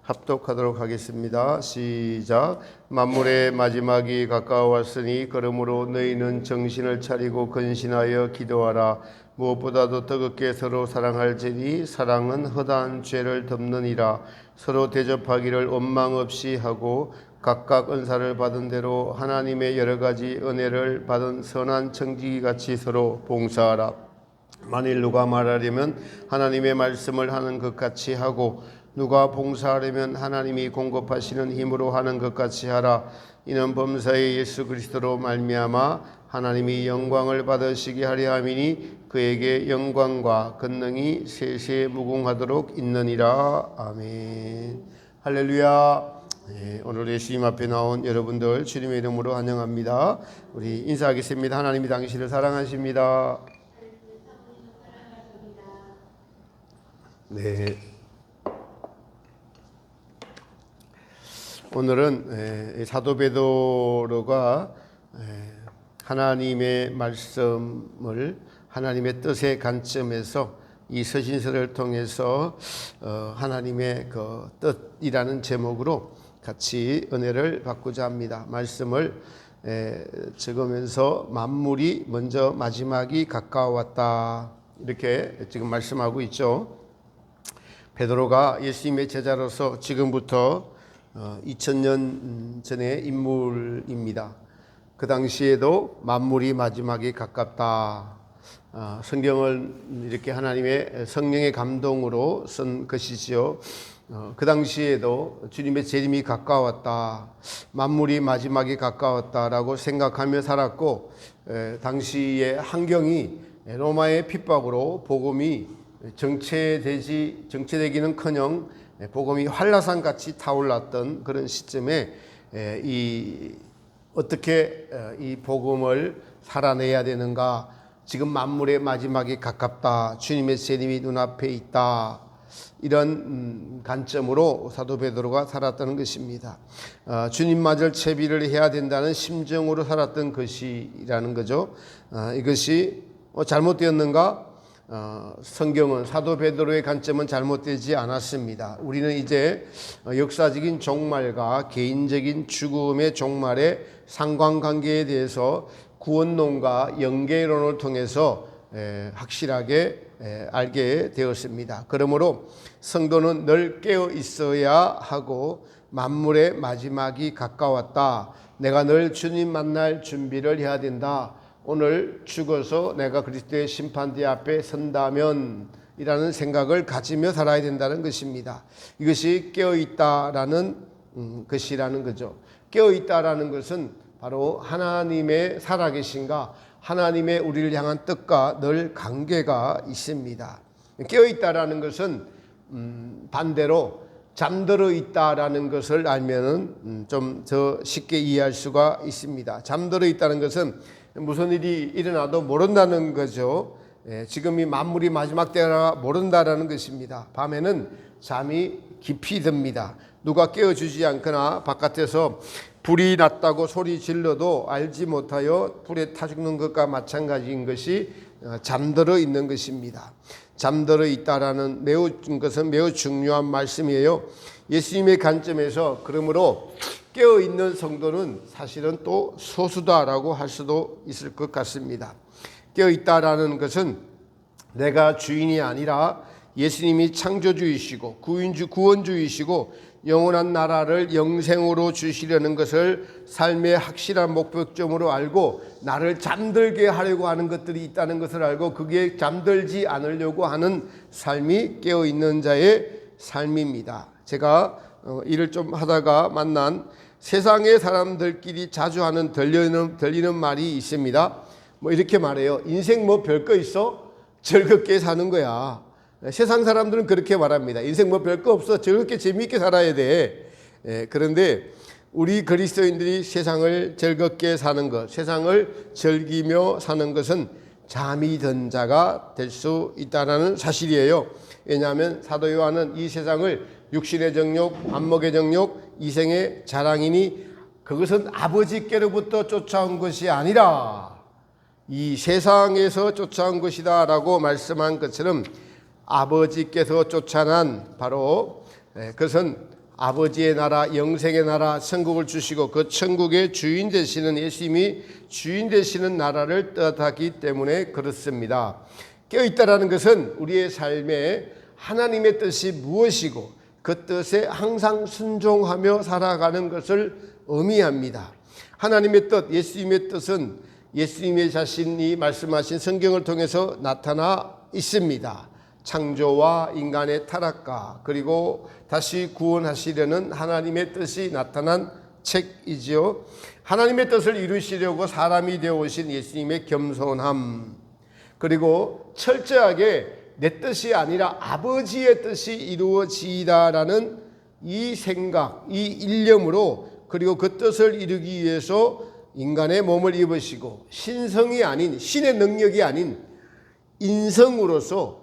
합독하도록 하겠습니다. 시작. 만물의 마지막이 가까워왔으니 그러므로 너희는 정신을 차리고 근신하여 기도하라. 무엇보다도 뜨겁게 서로 사랑할지니 사랑은 허다한 죄를 덮느니라. 서로 대접하기를 원망 없이 하고 각각 은사를 받은 대로 하나님의 여러 가지 은혜를 받은 선한 청지기같이 서로 봉사하라. 만일 누가 말하려면 하나님의 말씀을 하는 것 같이 하고 누가 봉사하려면 하나님이 공급하시는 힘으로 하는 것 같이 하라. 이는 범사의 예수 그리스도로 말미암아 하나님이 영광을 받으시게 하려 함이니 그에게 영광과 권능이 세세 무궁하도록 있느니라. 아멘. 할렐루야. 네, 오늘 예수님 앞에 나온 여러분들 주님의 이름으로 환영합니다. 우리 인사하겠습니다. 하나님이 당신을 사랑하십니다. 네. 오늘은 사도 베드로가 하나님의 말씀을 하나님의 뜻의 관점에서 이 서신서를 통해서 하나님의 그 뜻이라는 제목으로 같이 은혜를 받고자 합니다. 말씀을 적으면서 만물이 먼저 마지막이 가까웠다 이렇게 지금 말씀하고 있죠. 베드로가 예수님의 제자로서 지금부터 2000년 전의 인물입니다. 그 당시에도 만물이 마지막에 가깝다. 성경을 이렇게 하나님의 성령의 감동으로 쓴 것이지요. 그 당시에도 주님의 재림이 가까웠다. 만물이 마지막에 가까웠다라고 생각하며 살았고, 당시의 환경이 로마의 핍박으로 복음이 정체되기는커녕 복음이 한라산같이 타올랐던 그런 시점에 어떻게 이 복음을 살아내야 되는가. 지금 만물의 마지막이 가깝다. 주님의 재림이 눈앞에 있다. 이런 관점으로 사도 베드로가 살았다는 것입니다. 주님 맞을 채비를 해야 된다는 심정으로 살았던 것이라는 거죠. 이것이 잘못되었는가? 성경은 사도 베드로의 관점은 잘못되지 않았습니다. 우리는 이제 역사적인 종말과 개인적인 죽음의 종말의 상관관계에 대해서 구원론과 연계론을 통해서 확실하게 알게 되었습니다. 그러므로 성도는 늘 깨어 있어야 하고 만물의 마지막이 가까웠다. 내가 늘 주님 만날 준비를 해야 된다. 오늘 죽어서 내가 그리스도의 심판대 앞에 선다면 이라는 생각을 가지며 살아야 된다는 것입니다. 이것이 깨어있다라는 것이라는 거죠. 깨어있다라는 것은 바로 하나님의 살아계신가, 하나님의 우리를 향한 뜻과 늘 관계가 있습니다. 깨어있다라는 것은 반대로 잠들어 있다라는 것을 알면은 좀 더 쉽게 이해할 수가 있습니다. 잠들어 있다는 것은 무슨 일이 일어나도 모른다는 거죠. 지금이 만물이 마지막 때라 모른다라는 것입니다. 밤에는 잠이 깊이 듭니다. 누가 깨워주지 않거나 바깥에서 불이 났다고 소리 질러도 알지 못하여 불에 타 죽는 것과 마찬가지인 것이 잠들어 있는 것입니다. 잠들어 있다라는 것은 매우 중요한 말씀이에요. 예수님의 관점에서 그러므로 깨어있는 성도는 사실은 또 소수다라고 할 수도 있을 것 같습니다. 깨어있다라는 것은 내가 주인이 아니라 예수님이 창조주이시고 구원주이시고 영원한 나라를 영생으로 주시려는 것을 삶의 확실한 목표점으로 알고 나를 잠들게 하려고 하는 것들이 있다는 것을 알고 그게 잠들지 않으려고 하는 삶이 깨어있는 자의 삶입니다. 제가 일을 좀 하다가 만난 세상의 사람들끼리 자주 하는 들리는 말이 있습니다. 이렇게 말해요. 인생 별거 있어? 즐겁게 사는 거야. 세상 사람들은 그렇게 말합니다. 인생 별거 없어. 즐겁게 재미있게 살아야 돼. 그런데 우리 그리스도인들이 세상을 즐겁게 사는 것, 세상을 즐기며 사는 것은 잠이 든 자가 될 수 있다는 사실이에요. 왜냐하면 사도 요한은 이 세상을 육신의 정욕, 안목의 정욕, 이생의 자랑이니 그것은 아버지께로부터 쫓아온 것이 아니라 이 세상에서 쫓아온 것이다 라고 말씀한 것처럼 아버지께서 쫓아난 바로 그것은 아버지의 나라, 영생의 나라, 천국을 주시고 그 천국의 주인 되시는 예수님이 주인 되시는 나라를 뜻하기 때문에 그렇습니다. 깨어있다라는 것은 우리의 삶에 하나님의 뜻이 무엇이고 그 뜻에 항상 순종하며 살아가는 것을 의미합니다. 하나님의 뜻, 예수님의 뜻은 예수님의 자신이 말씀하신 성경을 통해서 나타나 있습니다. 창조와 인간의 타락과 그리고 다시 구원하시려는 하나님의 뜻이 나타난 책이지요. 하나님의 뜻을 이루시려고 사람이 되어 오신 예수님의 겸손함, 그리고 철저하게 내 뜻이 아니라 아버지의 뜻이 이루어지이다라는 이 생각, 이 일념으로, 그리고 그 뜻을 이루기 위해서 인간의 몸을 입으시고 신성이 아닌, 신의 능력이 아닌 인성으로서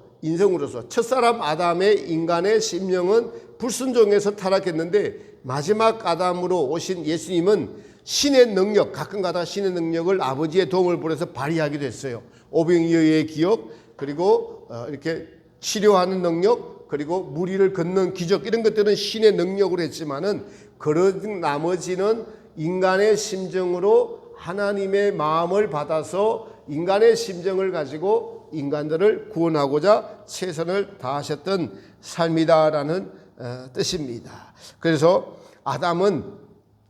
첫사람 아담의 인간의 심령은 불순종해서 타락했는데 마지막 아담으로 오신 예수님은 신의 능력, 가끔가다 신의 능력을 아버지의 도움을 벌여서 발휘하기도 했어요. 오병이어의 기억, 그리고 이렇게 치료하는 능력, 그리고 무리를 걷는 기적, 이런 것들은 신의 능력으로 했지만은 그런 나머지는 인간의 심정으로 하나님의 마음을 받아서 인간의 심정을 가지고 인간들을 구원하고자 최선을 다하셨던 삶이다라는 뜻입니다. 그래서 아담은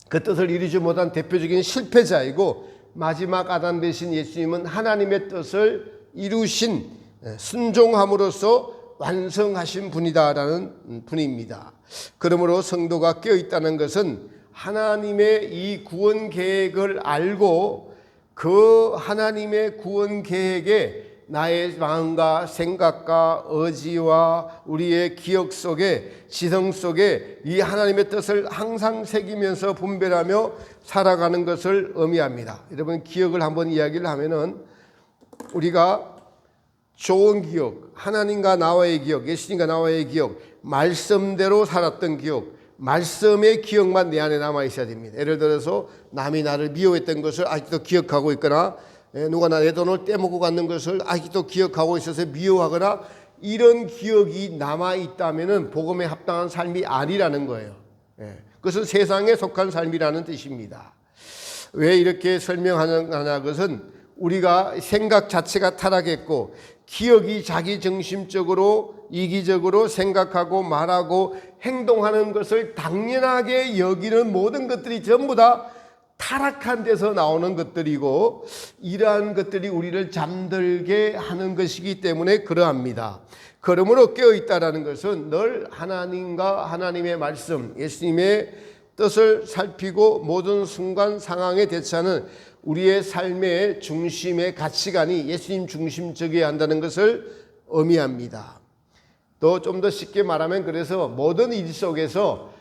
그 뜻을 이루지 못한 대표적인 실패자이고 마지막 아담 되신 예수님은 하나님의 뜻을 이루신 순종함으로써 완성하신 분이다라는 분입니다. 그러므로 성도가 깨어있다는 것은 하나님의 이 구원 계획을 알고 그 하나님의 구원 계획에 나의 마음과 생각과 의지와 우리의 기억 속에, 지성 속에 이 하나님의 뜻을 항상 새기면서 분별하며 살아가는 것을 의미합니다. 여러분, 기억을 한번 이야기를 하면은 우리가 좋은 기억, 하나님과 나와의 기억, 예수님과 나와의 기억, 말씀대로 살았던 기억, 말씀의 기억만 내 안에 남아 있어야 됩니다. 예를 들어서 남이 나를 미워했던 것을 아직도 기억하고 있거나, 누가 내 돈을 떼먹고 갔는 것을 아직도 기억하고 있어서 미워하거나, 이런 기억이 남아 있다면은 복음에 합당한 삶이 아니라는 거예요. 그것은 세상에 속한 삶이라는 뜻입니다. 왜 이렇게 설명하냐, 그것은 우리가 생각 자체가 타락했고 기억이 자기 중심적으로 이기적으로 생각하고 말하고 행동하는 것을 당연하게 여기는 모든 것들이 전부 다 타락한 데서 나오는 것들이고, 이러한 것들이 우리를 잠들게 하는 것이기 때문에 그러합니다. 그러므로 깨어있다라는 것은 늘 하나님과 하나님의 말씀, 예수님의 뜻을 살피고 모든 순간 상황에 대처하는 우리의 삶의 중심의 가치관이 예수님 중심적이어야 한다는 것을 의미합니다. 또 좀 더 쉽게 말하면, 그래서 모든 일 속에서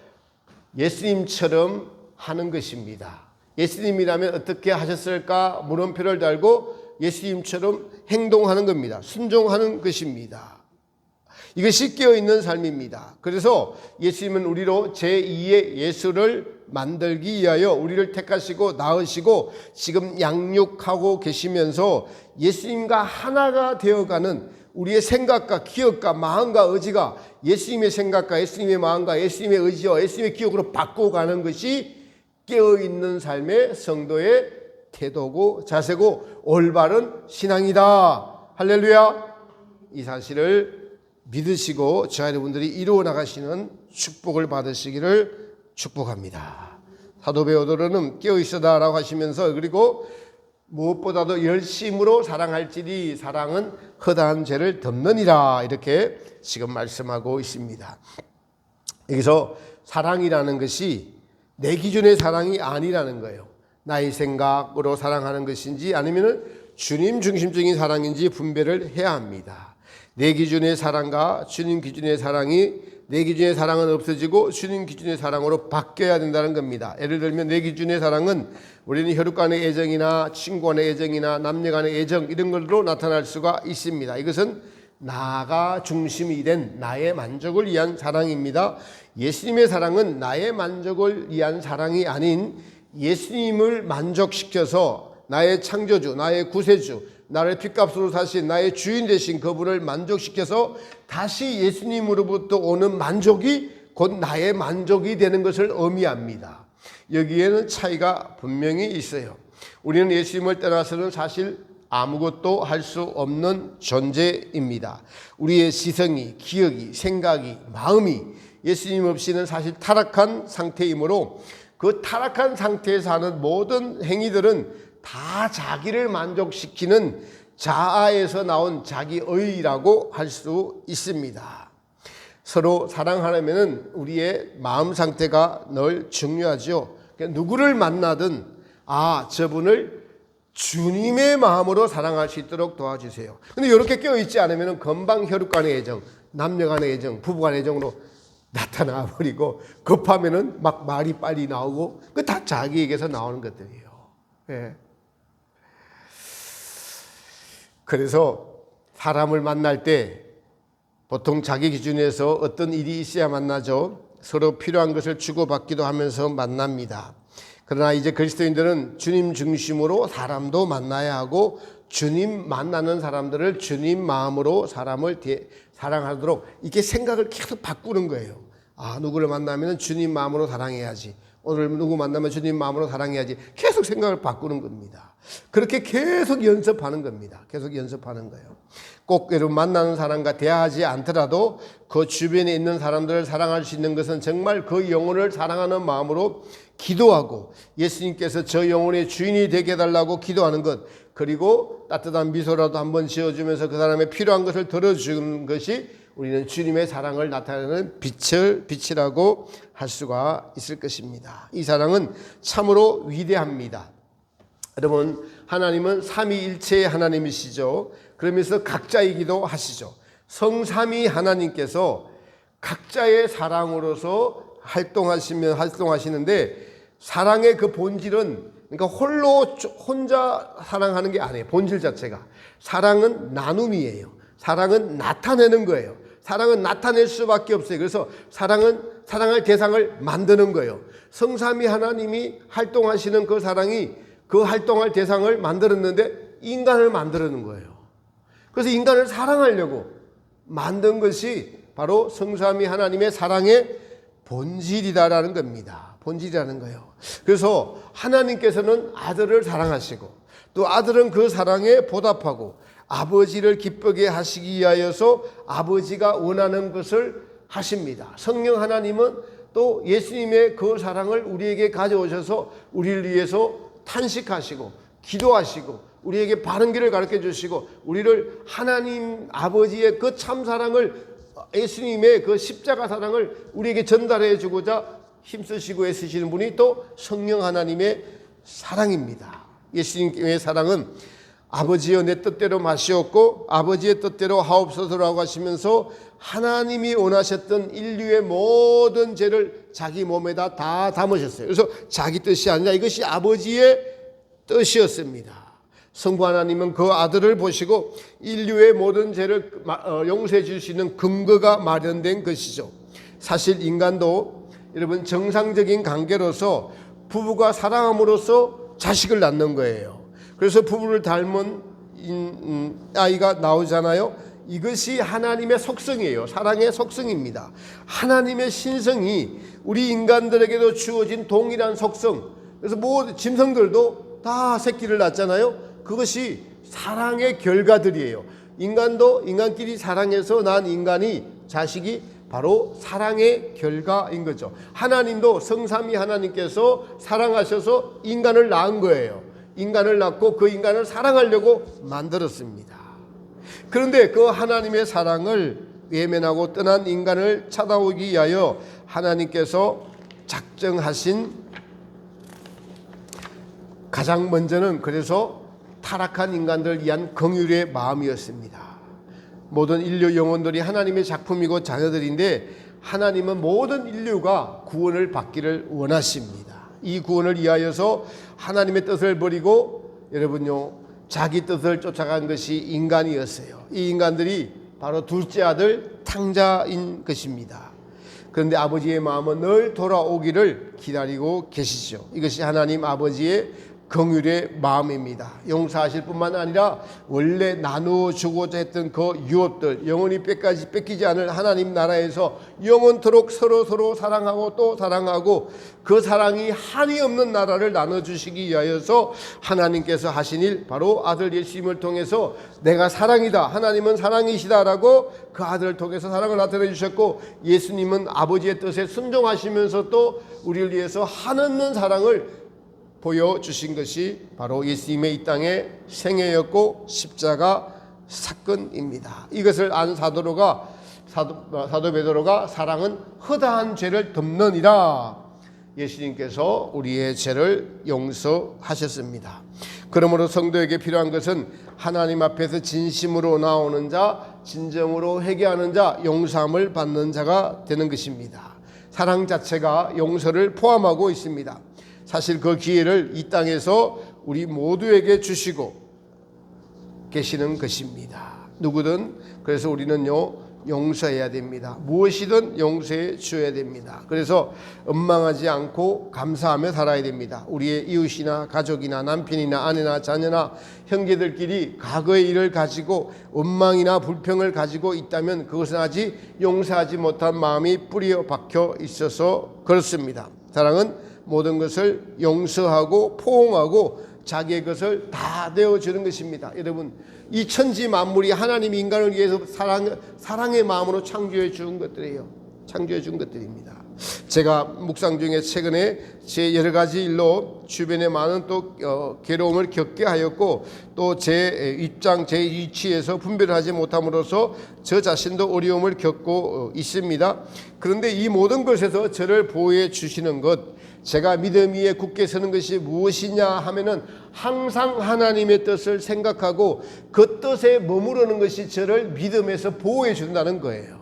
예수님처럼 하는 것입니다. 예수님이라면 어떻게 하셨을까 물음표를 달고 예수님처럼 행동하는 겁니다. 순종하는 것입니다. 이것이 깨어있는 삶입니다. 그래서 예수님은 우리로 제2의 예수를 만들기 위하여 우리를 택하시고 낳으시고 지금 양육하고 계시면서 예수님과 하나가 되어가는 우리의 생각과 기억과 마음과 의지가 예수님의 생각과 예수님의 마음과 예수님의 의지와 예수님의 기억으로 바꿔가는 것이 깨어있는 삶의 성도의 태도고 자세고 올바른 신앙이다. 할렐루야. 이 사실을 믿으시고 저와 여러분들이 이루어 나가시는 축복을 받으시기를 축복합니다. 사도 베드로는 깨어있어다라고 하시면서, 그리고 무엇보다도 열심으로 사랑할지니 사랑은 허다한 죄를 덮느니라, 이렇게 지금 말씀하고 있습니다. 여기서 사랑이라는 것이 내 기준의 사랑이 아니라는 거예요. 나의 생각으로 사랑하는 것인지 아니면 주님 중심적인 사랑인지 분별을 해야 합니다. 내 기준의 사랑과 주님 기준의 사랑이, 내 기준의 사랑은 없어지고 주님 기준의 사랑으로 바뀌어야 된다는 겁니다. 예를 들면 내 기준의 사랑은 우리는 혈육 간의 애정이나 친구 간의 애정이나 남녀 간의 애정, 이런 걸로 나타날 수가 있습니다. 이것은 나가 중심이 된 나의 만족을 위한 사랑입니다. 예수님의 사랑은 나의 만족을 위한 사랑이 아닌 예수님을 만족시켜서 나의 창조주, 나의 구세주, 나를 핏값으로 사신 나의 주인 되신 그분을 만족시켜서 다시 예수님으로부터 오는 만족이 곧 나의 만족이 되는 것을 의미합니다. 여기에는 차이가 분명히 있어요. 우리는 예수님을 떠나서는 사실 아무것도 할 수 없는 존재입니다. 우리의 시선이, 기억이, 생각이, 마음이 예수님 없이는 사실 타락한 상태이므로 그 타락한 상태에서 하는 모든 행위들은 다 자기를 만족시키는 자아에서 나온 자기의라고 할 수 있습니다. 서로 사랑하려면 우리의 마음 상태가 늘 중요하죠. 누구를 만나든 저분을 주님의 마음으로 사랑할 수 있도록 도와주세요. 근데 이렇게 깨어있지 않으면 건방 혈육 간의 애정, 남녀 간의 애정, 부부 간의 애정으로 나타나 버리고 급하면은 막 말이 빨리 나오고 그 다 자기에게서 나오는 것들이에요. 예. 그래서 사람을 만날 때 보통 자기 기준에서 어떤 일이 있어야 만나죠. 서로 필요한 것을 주고받기도 하면서 만납니다. 그러나 이제 그리스도인들은 주님 중심으로 사람도 만나야 하고 주님 만나는 사람들을 주님 마음으로 사람을 사랑하도록 이렇게 생각을 계속 바꾸는 거예요. 누구를 만나면 주님 마음으로 사랑해야지. 오늘 누구 만나면 주님 마음으로 사랑해야지. 계속 생각을 바꾸는 겁니다. 그렇게 계속 연습하는 겁니다. 계속 연습하는 거예요. 꼭 여러분 만나는 사람과 대화하지 않더라도 그 주변에 있는 사람들을 사랑할 수 있는 것은 정말 그 영혼을 사랑하는 마음으로 기도하고 예수님께서 저 영혼의 주인이 되게 해달라고 기도하는 것, 그리고 따뜻한 미소라도 한번 지어주면서 그 사람의 필요한 것을 들어주는 것이 우리는 주님의 사랑을 나타내는 빛이라고 할 수가 있을 것입니다. 이 사랑은 참으로 위대합니다. 여러분, 하나님은 삼위일체의 하나님이시죠. 그러면서 각자이기도 하시죠. 성삼위 하나님께서 각자의 사랑으로서 활동하시는데 사랑의 그 본질은 그러니까 혼자 사랑하는 게 아니에요. 본질 자체가. 사랑은 나눔이에요. 사랑은 나타내는 거예요. 사랑은 나타낼 수밖에 없어요. 그래서 사랑은 사랑할 대상을 만드는 거예요. 성삼위 하나님이 활동하시는 그 사랑이 그 활동할 대상을 만들었는데 인간을 만드는 거예요. 그래서 인간을 사랑하려고 만든 것이 바로 성삼위 하나님의 사랑의 본질이다라는 겁니다. 본질이라는 거예요. 그래서 하나님께서는 아들을 사랑하시고 또 아들은 그 사랑에 보답하고 아버지를 기쁘게 하시기 위하여서 아버지가 원하는 것을 하십니다. 성령 하나님은 또 예수님의 그 사랑을 우리에게 가져오셔서 우리를 위해서 탄식하시고 기도하시고 우리에게 바른 길을 가르쳐 주시고 우리를 하나님 아버지의 그 참 사랑을 예수님의 그 십자가 사랑을 우리에게 전달해 주고자 힘쓰시고 애쓰시는 분이 또 성령 하나님의 사랑입니다. 예수님의 사랑은 아버지여 내 뜻대로 마시옵고 아버지의 뜻대로 하옵소서라고 하시면서 하나님이 원하셨던 인류의 모든 죄를 자기 몸에다 다 담으셨어요. 그래서 자기 뜻이 아니라 이것이 아버지의 뜻이었습니다. 성부 하나님은 그 아들을 보시고 인류의 모든 죄를 용서해 줄 수 있는 근거가 마련된 것이죠. 사실 인간도 여러분 정상적인 관계로서 부부가 사랑함으로써 자식을 낳는 거예요. 그래서 부부를 닮은 아이가 나오잖아요. 이것이 하나님의 속성이에요. 사랑의 속성입니다. 하나님의 신성이 우리 인간들에게도 주어진 동일한 속성. 그래서 짐승들도 다 새끼를 낳잖아요. 그것이 사랑의 결과들이에요. 인간도 인간끼리 사랑해서 난 인간이 자식이 바로 사랑의 결과인 거죠. 하나님도 성삼위 하나님께서 사랑하셔서 인간을 낳은 거예요. 인간을 낳고 그 인간을 사랑하려고 만들었습니다. 그런데 그 하나님의 사랑을 외면하고 떠난 인간을 찾아오기 위하여 하나님께서 작정하신 가장 먼저는 그래서 타락한 인간들을 위한 긍휼의 마음이었습니다. 모든 인류 영혼들이 하나님의 작품이고 자녀들인데 하나님은 모든 인류가 구원을 받기를 원하십니다. 이 구원을 위하여서 하나님의 뜻을 버리고 여러분요 자기 뜻을 쫓아간 것이 인간이었어요. 이 인간들이 바로 둘째 아들 탕자인 것입니다. 그런데 아버지의 마음은 늘 돌아오기를 기다리고 계시죠. 이것이 하나님 아버지의 긍휼의 마음입니다. 용서하실 뿐만 아니라 원래 나누어 주고자 했던 그 유업들, 영원히 뺏기지 않을 하나님 나라에서 영원토록 서로 사랑하고 또 사랑하고 그 사랑이 한이 없는 나라를 나눠주시기 위하여서 하나님께서 하신 일, 바로 아들 예수님을 통해서 내가 사랑이다, 하나님은 사랑이시다라고 그 아들을 통해서 사랑을 나타내 주셨고, 예수님은 아버지의 뜻에 순종하시면서 또 우리를 위해서 한없는 사랑을 보여주신 것이 바로 예수님의 이 땅의 생애였고 십자가 사건입니다. 이것을 안 사도 베드로가 사랑은 허다한 죄를 덮느니라, 예수님께서 우리의 죄를 용서하셨습니다. 그러므로 성도에게 필요한 것은 하나님 앞에서 진심으로 나오는 자, 진정으로 회개하는 자, 용서함을 받는 자가 되는 것입니다. 사랑 자체가 용서를 포함하고 있습니다. 사실 그 기회를 이 땅에서 우리 모두에게 주시고 계시는 것입니다. 누구든. 그래서 우리는요, 용서해야 됩니다. 무엇이든 용서해 줘야 됩니다. 그래서 원망하지 않고 감사하며 살아야 됩니다. 우리의 이웃이나 가족이나 남편이나 아내나 자녀나 형제들끼리 과거의 일을 가지고 원망이나 불평을 가지고 있다면 그것은 아직 용서하지 못한 마음이 뿌리어 박혀 있어서 그렇습니다. 사랑은 모든 것을 용서하고 포옹하고 자기의 것을 다 내어주는 것입니다. 여러분, 이 천지 만물이 하나님이 인간을 위해서 사랑의 마음으로 창조해 준 것들이에요. 창조해 준 것들입니다. 제가 묵상 중에 최근에 제 여러 가지 일로 주변에 많은 또 괴로움을 겪게 하였고, 또 제 입장, 제 위치에서 분별을 하지 못함으로써 저 자신도 어려움을 겪고 있습니다. 그런데 이 모든 것에서 저를 보호해 주시는 것, 제가 믿음 위에 굳게 서는 것이 무엇이냐 하면은 항상 하나님의 뜻을 생각하고 그 뜻에 머무르는 것이 저를 믿음에서 보호해 준다는 거예요.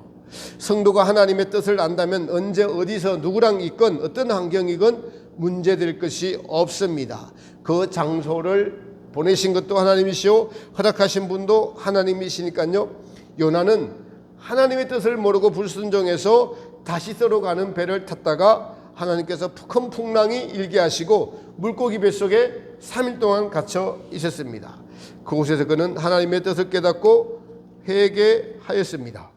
성도가 하나님의 뜻을 안다면 언제 어디서 누구랑 있건 어떤 환경이건 문제될 것이 없습니다. 그 장소를 보내신 것도 하나님이시오, 허락하신 분도 하나님이시니까요. 요나는 하나님의 뜻을 모르고 불순종해서 다시서로 가는 배를 탔다가 하나님께서 큰 풍랑이 일게 하시고 물고기 뱃속에 3일 동안 갇혀 있었습니다. 그곳에서 그는 하나님의 뜻을 깨닫고 회개하였습니다.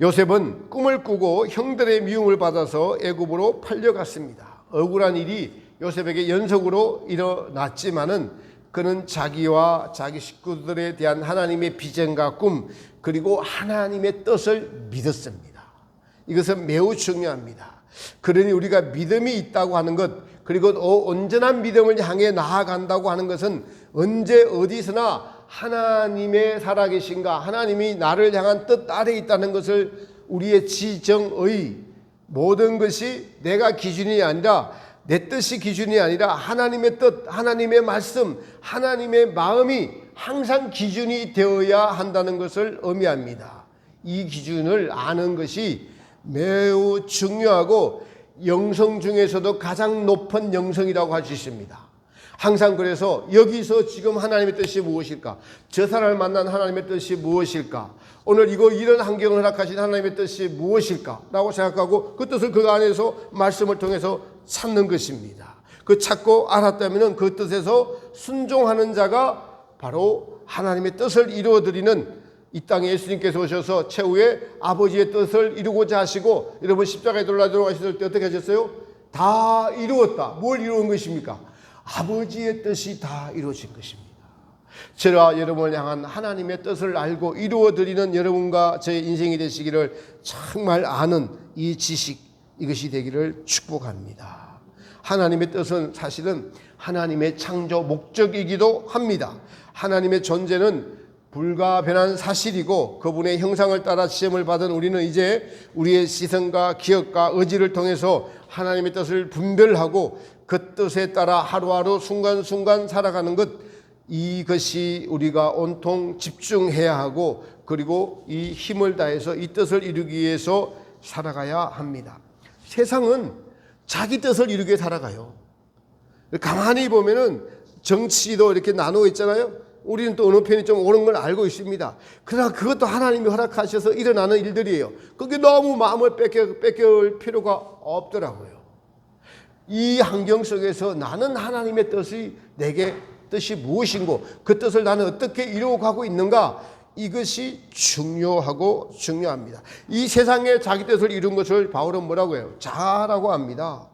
요셉은 꿈을 꾸고 형들의 미움을 받아서 애굽으로 팔려갔습니다. 억울한 일이 요셉에게 연속으로 일어났지만은 그는 자기와 자기 식구들에 대한 하나님의 비전과 꿈, 그리고 하나님의 뜻을 믿었습니다. 이것은 매우 중요합니다. 그러니 우리가 믿음이 있다고 하는 것, 그리고 온전한 믿음을 향해 나아간다고 하는 것은 언제 어디서나 하나님의 살아계신가, 하나님이 나를 향한 뜻 아래에 있다는 것을 우리의 지정의 모든 것이 내가 기준이 아니라, 내 뜻이 기준이 아니라 하나님의 뜻, 하나님의 말씀, 하나님의 마음이 항상 기준이 되어야 한다는 것을 의미합니다. 이 기준을 아는 것이 매우 중요하고 영성 중에서도 가장 높은 영성이라고 할 수 있습니다. 항상 그래서 여기서 지금 하나님의 뜻이 무엇일까? 저 사람을 만난 하나님의 뜻이 무엇일까? 오늘 이런 환경을 허락하신 하나님의 뜻이 무엇일까? 라고 생각하고 그 뜻을 그 안에서 말씀을 통해서 찾는 것입니다. 그 찾고 알았다면 그 뜻에서 순종하는 자가 바로 하나님의 뜻을 이루어드리는, 이 땅에 예수님께서 오셔서 최후에 아버지의 뜻을 이루고자 하시고, 여러분 십자가에 돌아가셨을 때 어떻게 하셨어요? 다 이루었다. 뭘 이루은 것입니까? 아버지의 뜻이 다 이루어진 것입니다. 저와 여러분을 향한 하나님의 뜻을 알고 이루어드리는 여러분과 저의 인생이 되시기를 정말 아는 이 지식, 이것이 되기를 축복합니다. 하나님의 뜻은 사실은 하나님의 창조 목적이기도 합니다. 하나님의 존재는 불가변한 사실이고 그분의 형상을 따라 지음을 받은 우리는 이제 우리의 시선과 기억과 의지를 통해서 하나님의 뜻을 분별하고 그 뜻에 따라 하루하루 순간순간 살아가는 것, 이것이 우리가 온통 집중해야 하고, 그리고 이 힘을 다해서 이 뜻을 이루기 위해서 살아가야 합니다. 세상은 자기 뜻을 이루기 위해 살아가요. 가만히 보면은 정치도 이렇게 나누어 있잖아요. 우리는 또 어느 편이 좀 옳은 걸 알고 있습니다. 그러나 그것도 하나님이 허락하셔서 일어나는 일들이에요. 그게 너무 마음을 뺏겨올 필요가 없더라고요. 이 환경 속에서 나는 하나님의 뜻이 무엇인고 그 뜻을 나는 어떻게 이루어가고 있는가, 이것이 중요합니다. 이 세상에 자기 뜻을 이룬 것을 바울은 뭐라고 해요? 자아라고 합니다.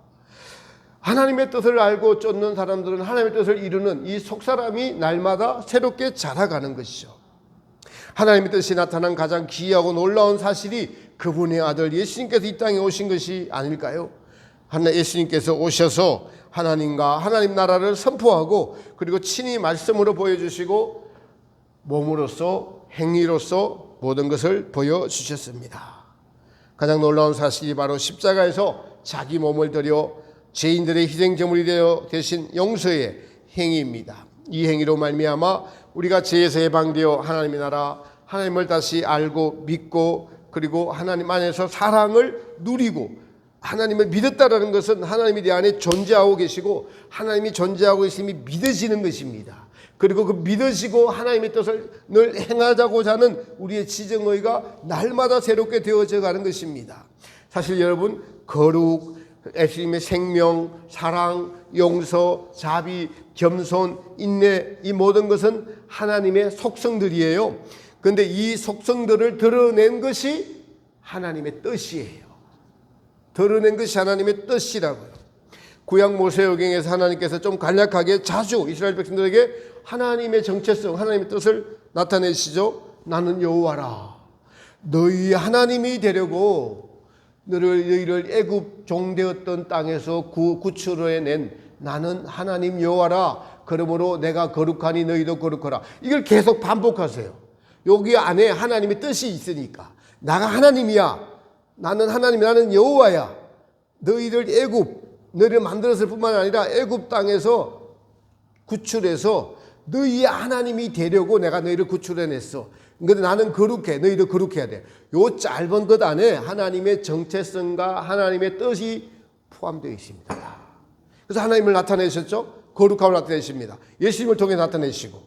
하나님의 뜻을 알고 쫓는 사람들은 하나님의 뜻을 이루는 이 속사람이 날마다 새롭게 자라가는 것이죠. 하나님의 뜻이 나타난 가장 기이하고 놀라운 사실이 그분의 아들 예수님께서 이 땅에 오신 것이 아닐까요? 예수님께서 오셔서 하나님과 하나님 나라를 선포하고 그리고 친히 말씀으로 보여주시고 몸으로써 행위로서 모든 것을 보여주셨습니다. 가장 놀라운 사실이 바로 십자가에서 자기 몸을 들여 죄인들의 희생제물이 되어 계신 용서의 행위입니다. 이 행위로 말미암아 우리가 죄에서 해방되어 하나님의 나라, 하나님을 다시 알고 믿고 그리고 하나님 안에서 사랑을 누리고, 하나님을 믿었다라는 것은 하나님이 내 안에 존재하고 계시고 하나님이 존재하고 계심이 믿어지는 것입니다. 그리고 그 믿어지고 하나님의 뜻을 늘 행하자고자 하는 우리의 지정의가 날마다 새롭게 되어져 가는 것입니다. 사실 여러분, 거룩, 예수님의 생명, 사랑, 용서, 자비, 겸손, 인내, 이 모든 것은 하나님의 속성들이에요. 그런데 이 속성들을 드러낸 것이 하나님의 뜻이에요. 드러낸 것이 하나님의 뜻이라고요. 구약 모세오경에서 하나님께서 좀 간략하게 자주 이스라엘 백성들에게 하나님의 정체성, 하나님의 뜻을 나타내시죠. 나는 여호와라. 너희 하나님이 되려고 너희를 애굽 종되었던 땅에서 구출해낸 나는 하나님 여호와라. 그러므로 내가 거룩하니 너희도 거룩하라. 이걸 계속 반복하세요. 여기 안에 하나님의 뜻이 있으니까. 나가 하나님이야. 나는 하나님, 나는 여호와야. 너희를 너희를 만들었을 뿐만 아니라 애굽 땅에서 구출해서 너희의 하나님이 되려고 내가 너희를 구출해냈어. 근데 나는 거룩해. 너희도 거룩해야 돼. 요 짧은 것 안에 하나님의 정체성과 하나님의 뜻이 포함되어 있습니다. 그래서 하나님을 나타내셨죠. 거룩함을 나타내십니다. 예수님을 통해 나타내시고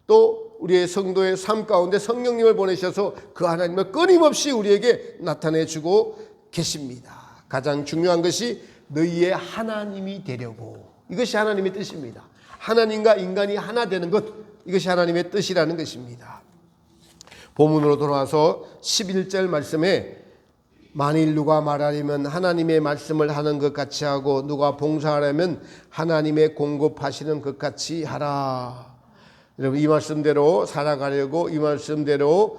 또 우리의 성도의 삶 가운데 성령님을 보내셔서 그 하나님을 끊임없이 우리에게 나타내주고 계십니다. 가장 중요한 것이 너희의 하나님이 되려고, 이것이 하나님의 뜻입니다. 하나님과 인간이 하나 되는 것, 이것이 하나님의 뜻이라는 것입니다. 본문으로 돌아와서 11절 말씀에 만일 누가 말하려면 하나님의 말씀을 하는 것 같이 하고 누가 봉사하려면 하나님의 공급하시는 것 같이 하라. 여러분, 이 말씀대로 살아가려고, 이 말씀대로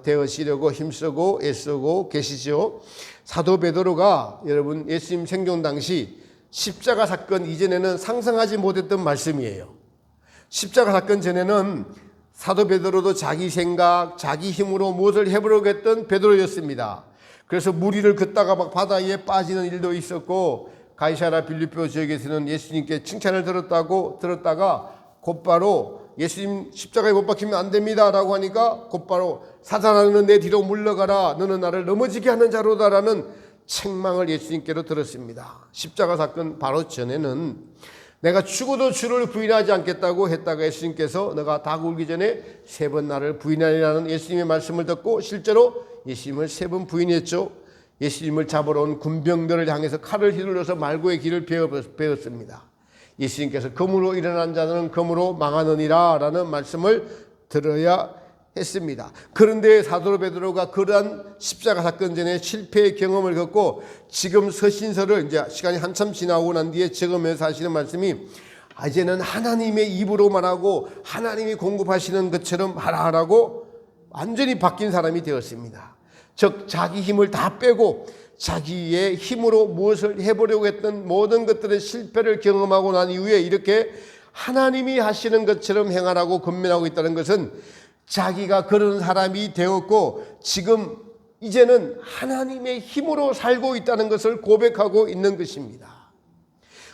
되어시려고 힘쓰고 애쓰고 계시죠. 사도 베드로가 여러분 예수님 생존 당시 십자가 사건 이전에는 상상하지 못했던 말씀이에요. 십자가 사건 전에는 사도 베드로도 자기 생각, 자기 힘으로 무엇을 해보려고 했던 베드로였습니다. 그래서 무리를 걷다가 막 바다에 빠지는 일도 있었고, 가이사랴 빌립보 지역에서는 예수님께 칭찬을 들었다가 곧바로 예수님 십자가에 못 박히면 안 됩니다 라고 하니까 곧바로 사탄아 너는 내 뒤로 물러가라, 너는 나를 넘어지게 하는 자로다라는 책망을 예수님께로 들었습니다. 십자가 사건 바로 전에는 내가 죽어도 주를 부인하지 않겠다고 했다가 예수님께서 너가 닭 울기 전에 3번 나를 부인하리라는 예수님의 말씀을 듣고 실제로 예수님을 3번 부인했죠. 예수님을 잡으러 온 군병들을 향해서 칼을 휘둘러서 말고의 길을 베었습니다. 예수님께서 검으로 일어난 자는 검으로 망하느니라 라는 말씀을 들어야 했습니다. 그런데 사도 베드로가 그러한 십자가 사건 전에 실패의 경험을 겪고 지금 서신서를 이제 시간이 한참 지나고 난 뒤에 적으면서 하시는 말씀이 이제는 하나님의 입으로 말하고 하나님이 공급하시는 것처럼 하라라고 완전히 바뀐 사람이 되었습니다. 즉 자기 힘을 다 빼고 자기의 힘으로 무엇을 해보려고 했던 모든 것들의 실패를 경험하고 난 이후에 이렇게 하나님이 하시는 것처럼 행하라고 권면하고 있다는 것은 자기가 그런 사람이 되었고 지금 이제는 하나님의 힘으로 살고 있다는 것을 고백하고 있는 것입니다.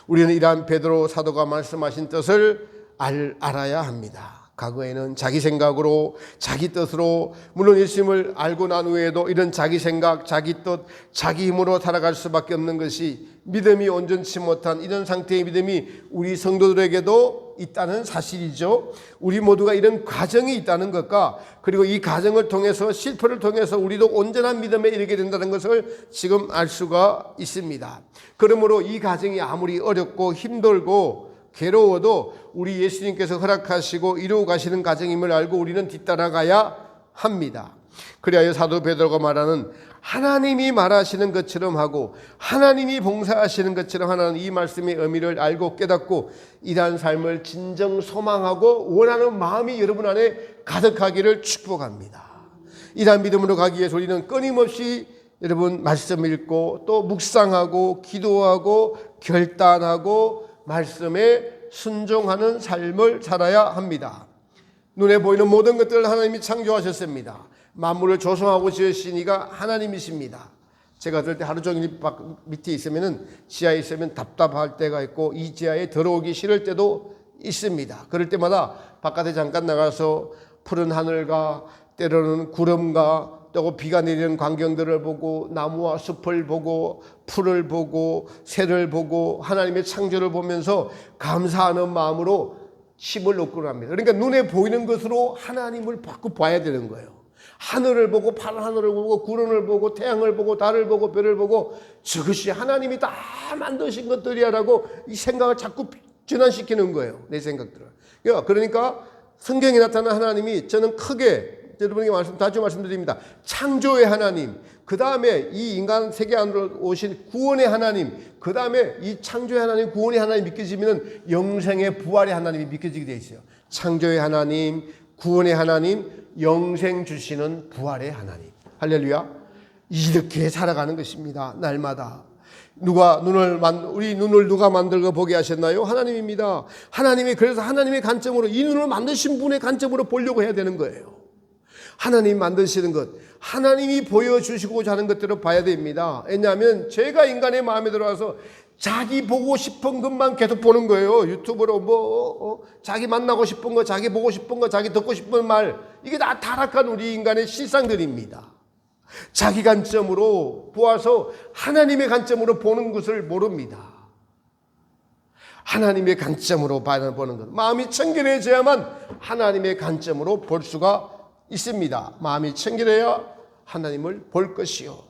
우리는 이러한 베드로 사도가 말씀하신 뜻을 알아야 합니다. 과거에는 자기 생각으로, 자기 뜻으로, 물론 예수님을 알고 난 후에도 이런 자기 생각, 자기 뜻, 자기 힘으로 살아갈 수밖에 없는 것이, 믿음이 온전치 못한 이런 상태의 믿음이 우리 성도들에게도 있다는 사실이죠. 우리 모두가 이런 과정이 있다는 것과, 그리고 이 과정을 통해서, 실패를 통해서 우리도 온전한 믿음에 이르게 된다는 것을 지금 알 수가 있습니다. 그러므로 이 과정이 아무리 어렵고 힘들고 괴로워도 우리 예수님께서 허락하시고 이루어 가시는 과정임을 알고 우리는 뒤따라가야 합니다. 그리하여 사도 베드로가 말하는 하나님이 말하시는 것처럼 하고 하나님이 봉사하시는 것처럼 하는 이 말씀의 의미를 알고 깨닫고 이러한 삶을 진정 소망하고 원하는 마음이 여러분 안에 가득하기를 축복합니다. 이러한 믿음으로 가기 위해서 우리는 끊임없이 여러분 말씀 읽고 또 묵상하고 기도하고 결단하고 말씀에 순종하는 삶을 살아야 합니다. 눈에 보이는 모든 것들을 하나님이 창조하셨습니다. 만물을 조성하고 지으신 이가 하나님이십니다. 제가 그럴 때 하루 종일 밑에 있으면, 지하에 있으면 답답할 때가 있고 이 지하에 들어오기 싫을 때도 있습니다. 그럴 때마다 바깥에 잠깐 나가서 푸른 하늘과 때로는 구름과 또 비가 내리는 광경들을 보고 나무와 숲을 보고 풀을 보고 새를 보고 하나님의 창조를 보면서 감사하는 마음으로 힘을 얻곤 합니다. 그러니까 눈에 보이는 것으로 하나님을 자꾸 봐야 되는 거예요. 하늘을 보고 파란 하늘을 보고 구름을 보고 태양을 보고 달을 보고 별을 보고 저것이 하나님이 다 만드신 것들이야라고 이 생각을 자꾸 전환시키는 거예요. 내 생각들을. 그러니까 성경에 나타난 하나님이 저는 크게 여러분에게 자주 말씀드립니다. 창조의 하나님, 그 다음에 이 인간 세계 안으로 오신 구원의 하나님, 그 다음에 이 창조의 하나님, 구원의 하나님 믿겨지면 영생의 부활의 하나님이 믿겨지게 되어 있어요. 창조의 하나님, 구원의 하나님, 영생 주시는 부활의 하나님. 할렐루야. 이렇게 살아가는 것입니다. 날마다. 우리 눈을 누가 만들고 보게 하셨나요? 하나님입니다. 하나님이, 그래서 하나님의 관점으로, 이 눈을 만드신 분의 관점으로 보려고 해야 되는 거예요. 하나님 만드시는 것, 하나님이 보여주시고자 하는 것들을 봐야 됩니다. 왜냐하면 제가 인간의 마음에 들어와서 자기 보고 싶은 것만 계속 보는 거예요. 유튜브로 자기 만나고 싶은 거, 자기 보고 싶은 거, 자기 듣고 싶은 말, 이게 다 타락한 우리 인간의 실상들입니다. 자기 관점으로 보아서 하나님의 관점으로 보는 것을 모릅니다. 하나님의 관점으로 보는 것, 마음이 청결해져야만 하나님의 관점으로 볼 수가 있습니다. 마음이 청결해야 하나님을 볼 것이요.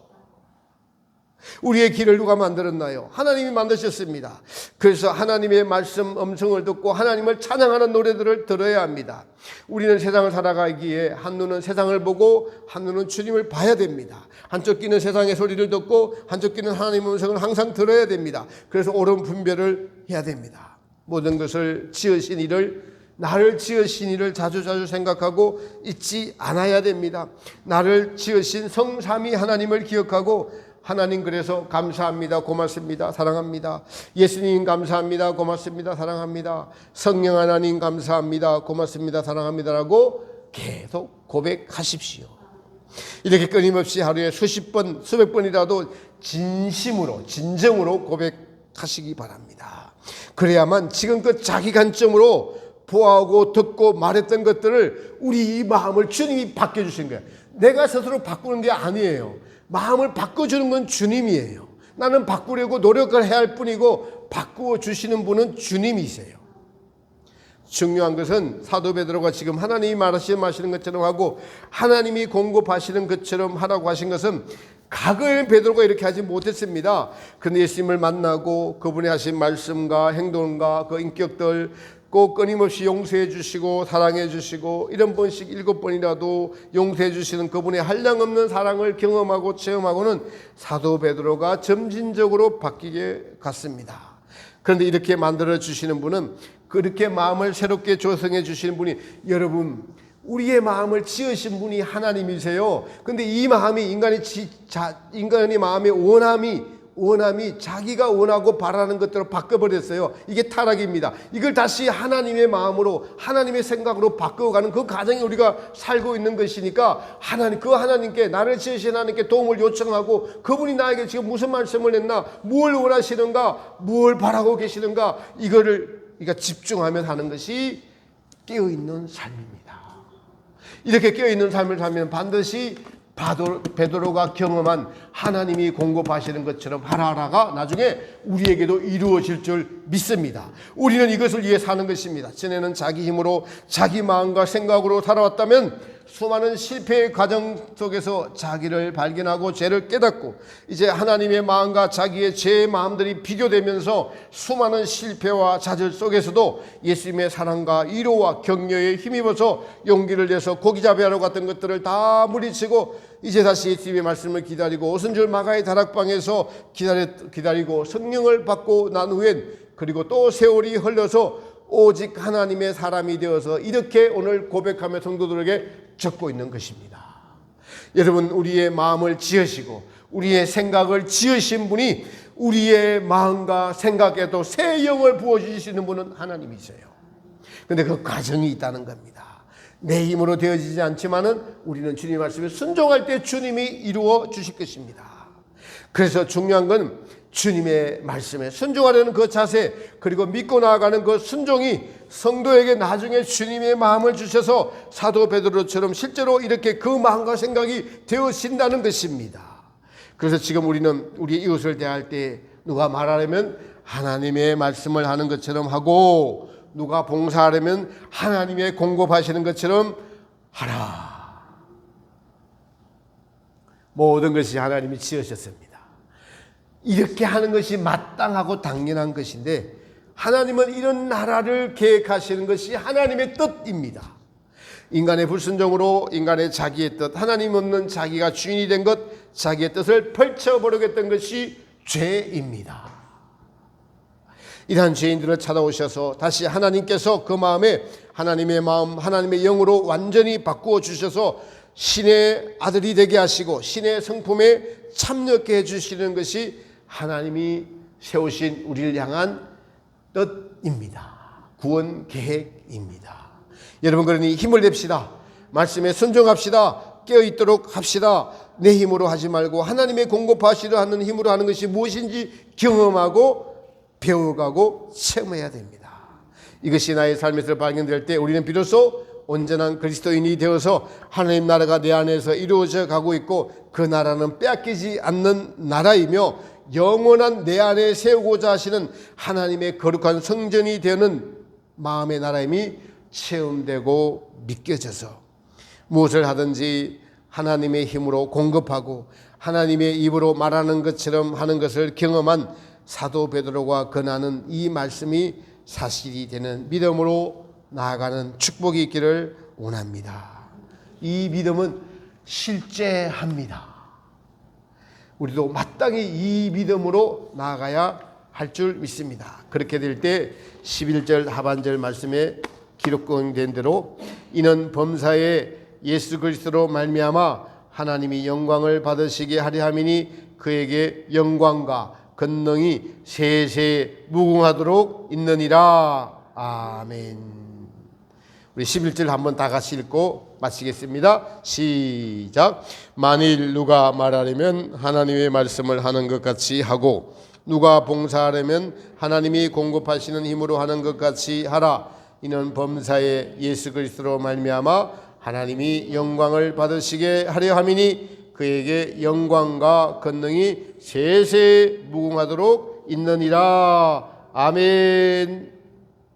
우리의 길을 누가 만들었나요? 하나님이 만드셨습니다. 그래서 하나님의 말씀 음성을 듣고 하나님을 찬양하는 노래들을 들어야 합니다. 우리는 세상을 살아가기에 한 눈은 세상을 보고 한 눈은 주님을 봐야 됩니다. 한쪽 귀는 세상의 소리를 듣고 한쪽 귀는 하나님의 음성을 항상 들어야 됩니다. 그래서 옳은 분별을 해야 됩니다. 모든 것을 지으신 이를, 나를 지으신 이를 자주자주 생각하고 잊지 않아야 됩니다. 나를 지으신 성삼위 하나님을 기억하고, 하나님 그래서 감사합니다, 고맙습니다, 사랑합니다. 예수님 감사합니다, 고맙습니다, 사랑합니다. 성령 하나님 감사합니다, 고맙습니다, 사랑합니다라고 계속 고백하십시오. 이렇게 끊임없이 하루에 수십 번, 수백 번이라도 진심으로, 진정으로 고백하시기 바랍니다. 그래야만 지금껏 자기 관점으로 보아하고 듣고 말했던 것들을 우리 이 마음을 주님이 바꿔주신 거예요. 내가 스스로 바꾸는 게 아니에요. 마음을 바꿔주는 건 주님이에요. 나는 바꾸려고 노력을 해야 할 뿐이고 바꾸어 주시는 분은 주님이세요. 중요한 것은 사도 베드로가 지금 하나님이 말씀하시는 것처럼 하고 하나님이 공급하시는 것처럼 하라고 하신 것은 과거에는 베드로가 이렇게 하지 못했습니다. 그런데 예수님을 만나고 그분이 하신 말씀과 행동과 그 인격들 꼭 끊임없이 용서해 주시고 사랑해 주시고 1번씩 7번이라도 용서해 주시는 그분의 한량없는 사랑을 경험하고 체험하고는 사도 베드로가 점진적으로 바뀌게 갔습니다. 그런데 이렇게 만들어 주시는 분은, 그렇게 마음을 새롭게 조성해 주시는 분이, 여러분 우리의 마음을 지으신 분이 하나님이세요. 그런데 이 마음이 인간의 마음의 원함이 자기가 원하고 바라는 것대로 바꿔버렸어요. 이게 타락입니다. 이걸 다시 하나님의 마음으로, 하나님의 생각으로 바꿔가는 그 과정이 우리가 살고 있는 것이니까 하나님께, 나를 지으신 하나님께 도움을 요청하고, 그분이 나에게 지금 무슨 말씀을 했나, 뭘 원하시는가, 뭘 바라고 계시는가, 이거를 우리가 집중하면 하는 것이 깨어있는 삶입니다. 이렇게 깨어있는 삶을 살면 반드시 베드로가 경험한 하나님이 공급하시는 것처럼 하나하나가 나중에 우리에게도 이루어질 줄 믿습니다. 우리는 이것을 위해 사는 것입니다. 전에는 자기 힘으로 자기 마음과 생각으로 살아왔다면 수많은 실패의 과정 속에서 자기를 발견하고 죄를 깨닫고 이제 하나님의 마음과 자기의 죄의 마음들이 비교되면서 수많은 실패와 좌절 속에서도 예수님의 사랑과 위로와 격려에 힘입어서 용기를 내서 고기잡이하러 갔던 것들을 다 물리치고 이제 다시 예수님의 말씀을 기다리고 오순절 마가의 다락방에서 기다리고 성령을 받고 난 후엔 그리고 또 세월이 흘러서 오직 하나님의 사람이 되어서 이렇게 오늘 고백하며 성도들에게 적고 있는 것입니다. 여러분, 우리의 마음을 지으시고 우리의 생각을 지으신 분이 우리의 마음과 생각에도 새 영을 부어주시는 분은 하나님이세요. 그런데 그 과정이 있다는 겁니다. 내 힘으로 되어지지 않지만은 우리는 주님 말씀에 순종할 때 주님이 이루어 주실 것입니다. 그래서 중요한 건 주님의 말씀에 순종하려는 그 자세, 그리고 믿고 나아가는 그 순종이 성도에게 나중에 주님의 마음을 주셔서 사도 베드로처럼 실제로 이렇게 그 마음과 생각이 되어진다는 것입니다. 그래서 지금 우리는 우리 이웃을 대할 때 누가 말하려면 하나님의 말씀을 하는 것처럼 하고, 누가 봉사하려면 하나님의 공급하시는 것처럼 하라. 모든 것이 하나님이 지으셨습니다. 이렇게 하는 것이 마땅하고 당연한 것인데, 하나님은 이런 나라를 계획하시는 것이 하나님의 뜻입니다. 인간의 불순종으로 인간의 자기의 뜻, 하나님 없는 자기가 주인이 된 것, 자기의 뜻을 펼쳐버리겠던 것이 죄입니다. 이러한 죄인들을 찾아오셔서 다시 하나님께서 그 마음에 하나님의 마음, 하나님의 영으로 완전히 바꾸어 주셔서 신의 아들이 되게 하시고 신의 성품에 참여케 해주시는 것이 하나님이 세우신 우리를 향한 뜻입니다. 구원 계획입니다. 여러분, 그러니 힘을 냅시다. 말씀에 순종합시다. 깨어있도록 합시다. 내 힘으로 하지 말고 하나님의 공급하시려 하는 힘으로 하는 것이 무엇인지 경험하고 배워가고 체험해야 됩니다. 이것이 나의 삶에서 발견될 때 우리는 비로소 온전한 그리스도인이 되어서 하나님 나라가 내 안에서 이루어져 가고 있고, 그 나라는 빼앗기지 않는 나라이며 영원한 내 안에 세우고자 하시는 하나님의 거룩한 성전이 되는 마음의 나라임이 체험되고 믿겨져서 무엇을 하든지 하나님의 힘으로 공급하고 하나님의 입으로 말하는 것처럼 하는 것을 경험한 사도 베드로가 권하는 이 말씀이 사실이 되는 믿음으로 나아가는 축복이 있기를 원합니다. 이 믿음은 실제합니다. 우리도 마땅히 이 믿음으로 나아가야 할 줄 믿습니다. 그렇게 될 때 11절 하반절 말씀에 기록된 대로 이는 범사에 예수 그리스도로 말미암아 하나님이 영광을 받으시게 하려 함이니 그에게 영광과 권능이 세세 무궁하도록 있느니라. 아멘. 우리 11절 한번 다 같이 읽고 마치겠습니다. 시작. 만일 누가 말하려면 하나님의 말씀을 하는 것 같이 하고, 누가 봉사하려면 하나님이 공급하시는 힘으로 하는 것 같이 하라. 이는 범사에 예수 그리스도로 말미암아 하나님이 영광을 받으시게 하려 함이니 그에게 영광과 권능이 세세 무궁하도록 있느니라. 아멘.